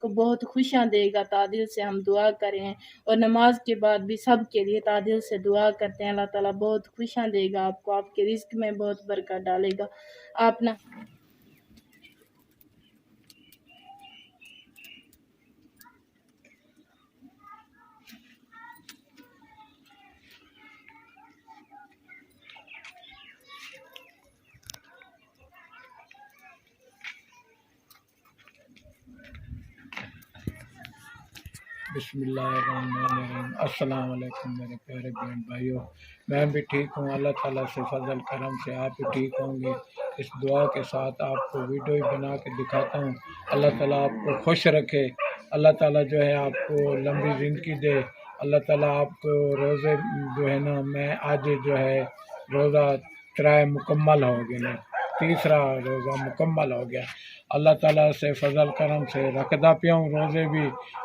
کو بہت خوشیاں دے گا، تعدیل سے ہم دعا کریں اور نماز کے بعد بھی سب کے لیے تعدیل سے دعا کرتے ہیں۔ اللہ تعالیٰ بہت خوشیاں دے گا آپ کو، آپ کے رزق میں بہت برکت ڈالے گا۔ آپ نہ بسم اللہ الرحمن الرحیم۔ السلام علیکم میرے پیارے بہن بھائیوں، میں بھی ٹھیک ہوں، اللہ تعالیٰ سے فضل کرم سے آپ بھی ٹھیک ہوں گے۔ اس دعا کے ساتھ آپ کو ویڈیو ہی بنا کے دکھاتا ہوں۔ اللہ تعالیٰ آپ کو خوش رکھے، اللہ تعالیٰ جو ہے آپ کو لمبی زندگی دے، اللہ تعالیٰ آپ کو روزے جو ہے نا، میں آج جو ہے روزہ ترائے مکمل ہو گئے نا، تیسرا روزہ مکمل ہو گیا۔ اللہ تعالیٰ سے فضل کرم سے رکھدا پیا ہوں روزے بھی،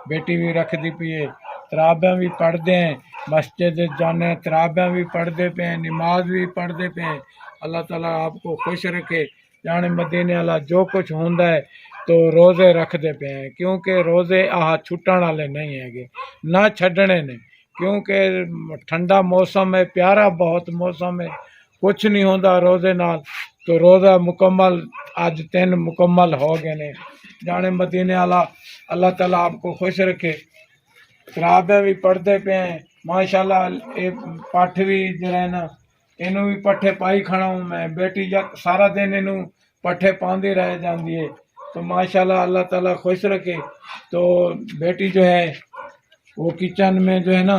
بیٹی بھی رکھ دی پی ہے، تراویح بھی پڑھ دے ہیں، مسجد جانے تراویح بھی پڑھ دے پے ہیں، نماز بھی پڑھ دے پے ہیں۔ اللہ تعالیٰ آپ کو خوش رکھے، جانے مدینے والا جو کچھ ہوندا ہے تو روزے رکھ دے پے ہیں، کیونکہ روزے چھٹن والے نہیں ہے گے، نہ چھڈنے نے، کیونکہ ٹھنڈا موسم ہے، پیارا بہت موسم ہے، کچھ نہیں ہوندا روزے نال۔ تو روزہ مکمل اج 3 مکمل ہو گئے نے، جانے مدینے والا اللہ تعالیٰ آپ کو خوش رکھے۔ تراویح بھی پڑھتے پے ہیں ماشاءاللہ، یہ پٹھ بھی جڑا ہے نا، اینوں بھی پٹھے پائی کھڑا ہوں میں، بیٹی سارا دن اینوں پٹھے پاندی رہ جاندی ہے، تو ماشاءاللہ اللہ تعالیٰ خوش رکھے۔ تو بیٹی جو ہے وہ کچن میں جو ہے نا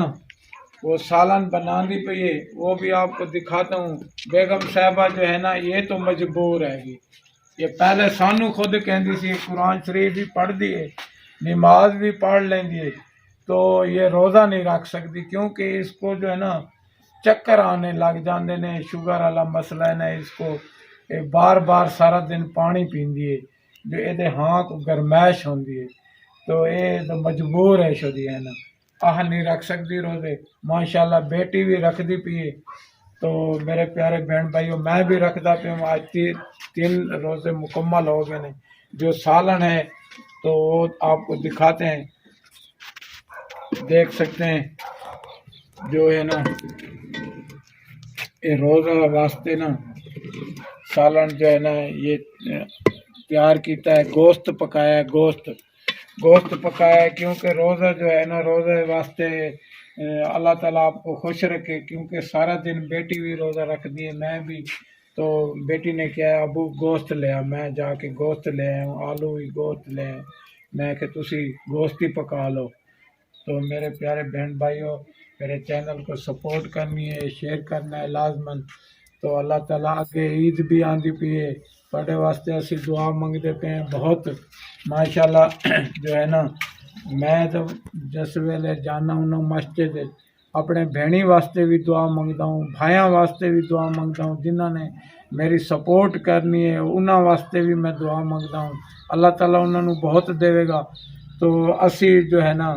وہ سالن بناندی پئی ہے، وہ بھی آپ کو دکھاتا ہوں۔ بیگم صاحبہ جو ہے نا یہ تو مجبور ہے گی، یہ پہلے سانو خود کہندی سی قرآن شریف بھی پڑھ دی ہے، نماز بھی پڑھ لیندی ہے، تو یہ روزہ نہیں رکھ سکتی، کیونکہ اس کو جو ہے نا چکر آنے لگ جاندے نے، شوگر والا مسئلہ ہے نا اس کو، یہ بار بار سارا دن پانی پیندی ہے، جو یہ ہاں کو گرمائش ہوندی ہے، تو یہ تو مجبور ہے شدی ہے نا، نہیں رکھ سکتی روزے۔ ماشاءاللہ بیٹی بھی رکھ دی پی ہے، تو میرے پیارے بہن بھائیوں میں بھی رکھدا پیا ہوں، آج 3 روزے مکمل ہو گئے ہیں۔ جو سالن ہے تو وہ آپ کو دکھاتے ہیں، دیکھ سکتے ہیں، جو ہے نا یہ روزہ واسطے نا سالن جو ہے نا یہ تیار کیتا ہے، گوشت پکایا ہے، گوشت پکایا ہے، کیونکہ روزہ جو ہے نا روزے واسطے اللہ تعالیٰ آپ کو خوش رکھے، کیونکہ سارا دن بیٹی بھی روزہ رکھ دی ہے، میں بھی، تو بیٹی نے کیا ہے ابو گوشت لیا، میں جا کے گوشت لے آیا ہوں، آلو بھی گوشت لے آیا، میں کہ تسی گوشت ہی پکا لو۔ تو میرے پیارے بہن بھائیوں، میرے چینل کو سپورٹ کرنی ہے، شیئر کرنا ہے لازماً۔ تو اللہ تعالیٰ کے عید بھی آندی پی ہے، بڑے واسطے اسی دعا منگتے پے ہیں بہت، ماشاءاللہ جو ہے نا میں تو جس ویلے جانا ہوں مسجد اپنے بہنی واسطے بھی دعا منگتا ہوں، بھائیاں واسطے بھی دعا منگتا ہوں، جنہوں نے میری سپورٹ کرنی ہے انہاں واسطے بھی میں دعا منگتا ہوں، اللہ تعالیٰ انہوں نے بہت دے گا۔ تو اسی جو ہے نا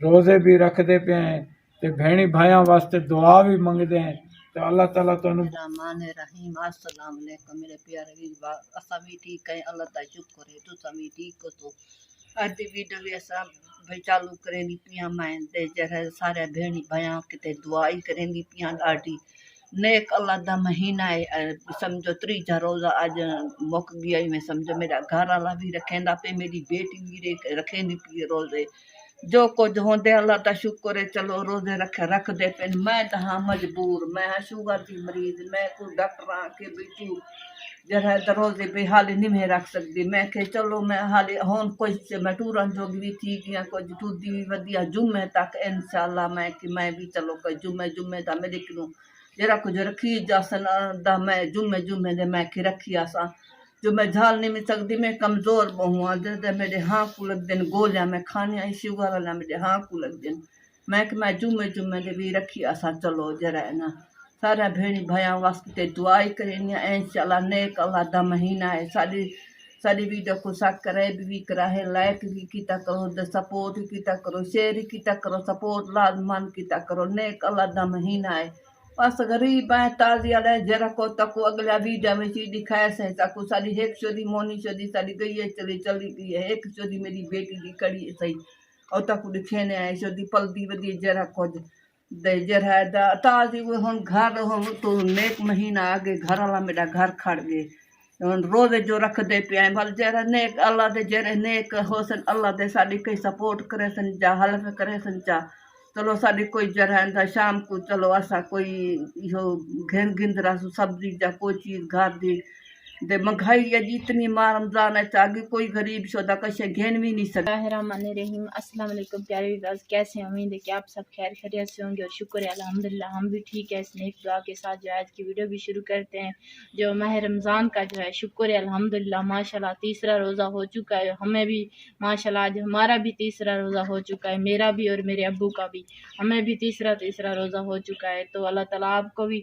روزے بھی رکھتے پے ہیں، تے بہنی بھائیاں واسطے دعا بھی منگتے ہیں، تو اللہ تعالیٰ الرحمن الرحیم۔ السلام علیکم میرے پیارے ویڈیو، اساں بھی ٹھیک ہیں، اللہ تعالیٰ شکر ہے تساں بھی ٹھیک ہو۔ تو اج دی ویڈیو بھی اساں بھئی چالو کریں دی پیاں، میں تے جڑا سارے بہنی بھائیاں کتے دعائی کریں دی پیاں، ڈاڈی نیک اللہ دا مہینہ ہے، سمجھو 3 روزہ اج مک گیا ہی، میں سمجھو میرا گھر والا بھی رکھیندا پے، میری بیٹی بھی رکھیندی پی روزے، جو کچھ ہوندے اللہ تا شکر ہے، چلو روزے رکھ دے پے، میں تو ہاں مجبور، میں ہاں شوگر دی مریض، میں کو ڈاکٹر کے بیٹی جڑا روزے بھی حالی نہیں میں رکھ سکتی، میں کہ چلو میں حالی ہون کچھ میں ٹورن جو بھی تھی گیا، کچھ ٹردی بھی ودیا جمعے تک انشاءاللہ، میں کہ میں بھی چلو جمعے دا میرے کنوں جڑا کچھ رکھی جاسن دا میں جمعے دے میں کہ رکھی آساں، جو میں جھال نہیں مل سکتی، میں کمزور بہوں دے میرے ہاں کو لگ دن گولیاں میں کھانی آئی شوگر والا میرے ہاں کو لگ دن، میں کہ میں جمعے دے بھی رکھی آساں، چلو جڑا ہے نا سارے بھینی بھائیاں واسطے دعائی کریں انشاءاللہ، نیک اللہ دا مہینہ ہے، ساری ویڈیو کو سبسکرائب بھی کرا ہے، لائک بھی کیتا کرو، سپورٹ بھی کیتا کرو، شیئر بھی کیتا کرو، سپورٹ لازمان کیتا کرو، نیک اللہ دا مہینہ ہے، बस गरीब है ताजी वाले जरा को तको अगला वीडियो में चीज दिखाया से तको सारी एक चोदी मोनी चोदी सारी गई है चली गई है एक चोदी मेरी बेटी की कड़ी है सही और तको दिखेने आए चोदी पलदी वदी जरा को दे जरा ताजी वो हम घर हम तो नेक महीना आगे घर वाला मेरा घर खड़ गए रोज जो रख दे पे भल जरा नेक अल्लाह दे जरे नेक होसन अल्लाह दे साडी कई सपोर्ट करे सन जा हेल्प करे सन जा चलो साडी कोई जरा शाम को चलो असा कोई इहो गिंदरा सब्जी जा कोई चीज घर दी दे महंगाई है जी इतनी मां रमजान है आगे कोई गरीब शोदा कशे घेन भी नहीं सकता। बिस्मिल्लाहिर्रहमानिर्रहीम। अस्सलाम वालेकुम प्यारे व्यूअर्स, कैसे हैं? उम्मीद है कि आप सब खैर खैरियत से होंगे और शुक्र है अल्हम्दुलिल्लाह हम भी ठीक है। स्नेक दुआ के साथ जो आज की वीडियो भी शुरू करते हैं। जो माह रमज़ान का जो है शुक्र है अल्हम्दुलिल्लाह माशाल्लाह तीसरा रोज़ा हो चुका है। हमें भी माशाल्लाह आज हमारा भी तीसरा रोज़ा हो चुका है, मेरा भी और मेरे अब्बू का भी, हमें भी तीसरा रोज़ा हो चुका है। तो अल्लाह ताला आपको भी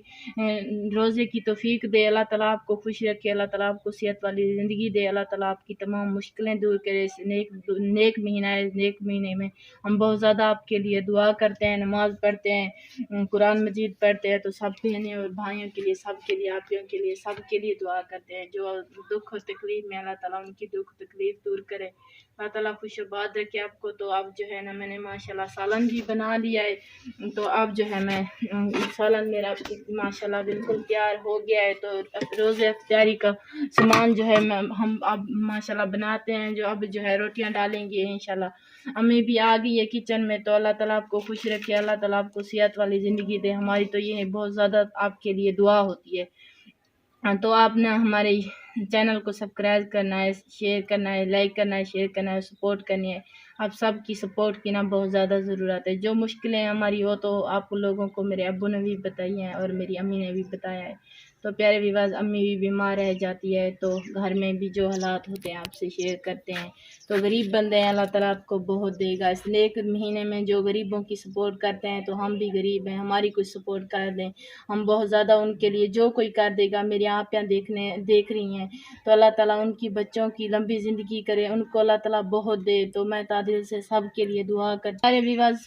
रोज़े की तौफीक दे, अल्लाह ताला आपको खुश रखे, अल्लाह ताला आपको सेहत वाली ज़िंदगी दे, अल्लाह ताला आपकी तमाम मुश्किलें दूर करे। इस नेक महीना है, नेक महीने में हम बहुत ज़्यादा आपके लिए दुआ करते हैं, नमाज़ पढ़ते हैं, कुरान मजीद पढ़ते हैं। तो सब बहनें और भाइयों के लिए, सब के लिए, आपियों के लिए, सब के लिए दुआ करते हैं। जो दुख और तकलीफ में अल्लाह ताला उनकी दुख तकलीफ दूर करे, अल्लाह ताला खुशबाद रखे आपको। तो अब जो है ना मैंने माशाल्लाह सालन भी बना लिया है। तो अब जो है मैं सालन मेरा माशाल्लाह बिल्कुल तैयार हो गया है। तो रोज़े इफ्तारी का सामान जो है हम अब माशाल्लाह बनाते हैं। जो अब जो है रोटियां डालेंगे इंशाल्लाह। अम्मी भी आ गई है किचन में। तो अल्लाह ताला आपको खुश रखे, अल्लाह ताला आपको सेहत वाली ज़िंदगी दे। हमारी तो ये बहुत ज़्यादा आपके लिए दुआ होती है। तो आपने हमारे चैनल को सब्सक्राइब करना है, शेयर करना है, लाइक करना है, शेयर करना है, सपोर्ट करनी है। आप सब की सपोर्ट की ना बहुत ज़्यादा ज़रूरत है। जो मुश्किलें हमारी हो तो आप लोगों को मेरे अब्बू ने भी बताई हैं और मेरी अम्मी ने भी बताया है। तो प्यारे विवाज अम्मी भी बीमार रह जाती है, तो घर में भी जो हालात होते हैं आपसे शेयर करते हैं। तो गरीब बंदे हैं, अल्लाह ताला आपको बहुत देगा। इस नेक महीने में जो गरीबों की सपोर्ट करते हैं, तो हम भी गरीब हैं, हमारी कुछ सपोर्ट कर दें, हम बहुत ज़्यादा उनके लिए जो कोई कर देगा। मेरी आपियाँ देख रही हैं, तो अल्लाह ताला उनकी बच्चों की लंबी ज़िंदगी करे, उनको अल्लाह ताला बहुत दे। तो मैं तादिल से सब के लिए दुआ करती हूँ। सारे विवाज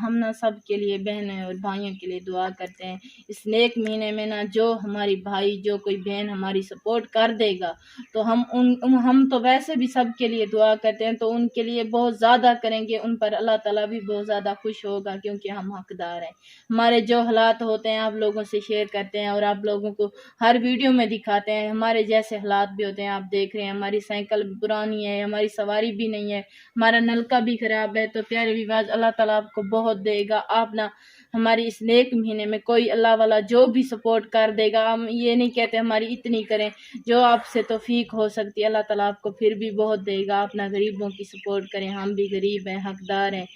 हम ना सब के लिए, बहनें और भाइयों के लिए दुआ करते हैं। इस नेक महीने में ना जो हमारी भाई, जो कोई बहन हमारी सपोर्ट कर देगा, तो हम तो वैसे भी सब के लिए दुआ करते हैं, तो उनके लिए बहुत ज़्यादा करेंगे। उन पर अल्लाह ताला भी बहुत ज़्यादा खुश होगा, क्योंकि हम हकदार हैं। हमारे जो हालात होते हैं आप लोगों से शेयर करते हैं और आप लोगों को हर वीडियो में दिखाते हैं। हमारे जैसे हालात भी होते हैं, आप देख रहे हैं। हमारी साइकिल पुरानी है, हमारी सवारी भी नहीं है, हमारा नलका भी ख़राब है। तो प्यारे विवाज अल्लाह ताला आपको बहुत देगा। आप ना हमारी इस नेक महीने में कोई अल्लाह वाला जो भी सपोर्ट कर देगा, हम ये नहीं कहते हमारी इतनी करें, जो आपसे तौफीक हो सकती है अल्लाह ताला आपको फिर भी बहुत देगा। अपना गरीबों की सपोर्ट करें, हम भी गरीब हैं, हकदार हैं।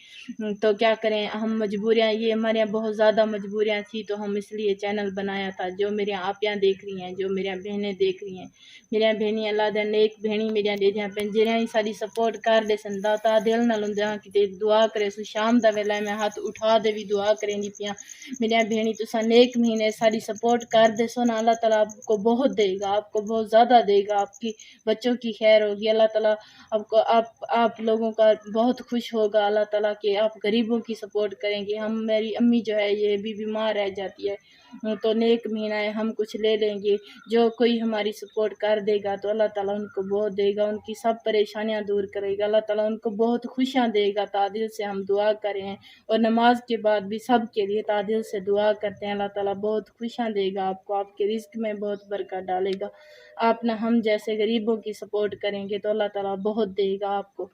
तो क्या करें, हम मजबूरियाँ, ये हमारे यहाँ बहुत ज़्यादा मजबूरियाँ थी, तो हम इसलिए चैनल बनाया था। जो मेरी आपियाँ देख रही हैं, जो मेरी बहनें देख रही हैं, मेरिया बहनी अल्लाह दे नेक बहनी मेरिया दे दियां भैन जिन्हें सारी सपोर्ट कर दे सन, दाता दिल नाल हुंदा कि दुआ करे सु। शाम दा वेला मैं हाथ उठा दे भी दुआ करें दी पियां मेरिया बहनी, तुसा नेक महीने सारी सपोर्ट कर दे सो ना, अल्लाह ताला आपको बहुत देगा, आपको बहुत ज़्यादा देगा। आपकी बच्चों की खैर होगी, अल्लाह ताला आपको आप लोगों का बहुत खुश होगा अल्लाह ताला कि आप गरीबों की सपोर्ट करेंगे। मेरी अम्मी जो है ये भी बीमार रह जाती है, तो नेक महीना है, हम कुछ ले लेंगे। जो कोई हमारी सपोर्ट कर देगा तो अल्लाह ताला उनको बहुत देगा, उनकी सब परेशानियां दूर करेगा, अल्लाह ताला उनको बहुत खुशियां देगा। तादिल से हम दुआ करें और नमाज के बाद भी सब के लिए तादिल से दुआ करते हैं। अल्लाह ताला बहुत खुशियां देगा आपको, आपके रिस्क में बहुत बरकत डालेगा। आप ना हम जैसे गरीबों की सपोर्ट करेंगे तो अल्लाह ताला बहुत देगा आपको।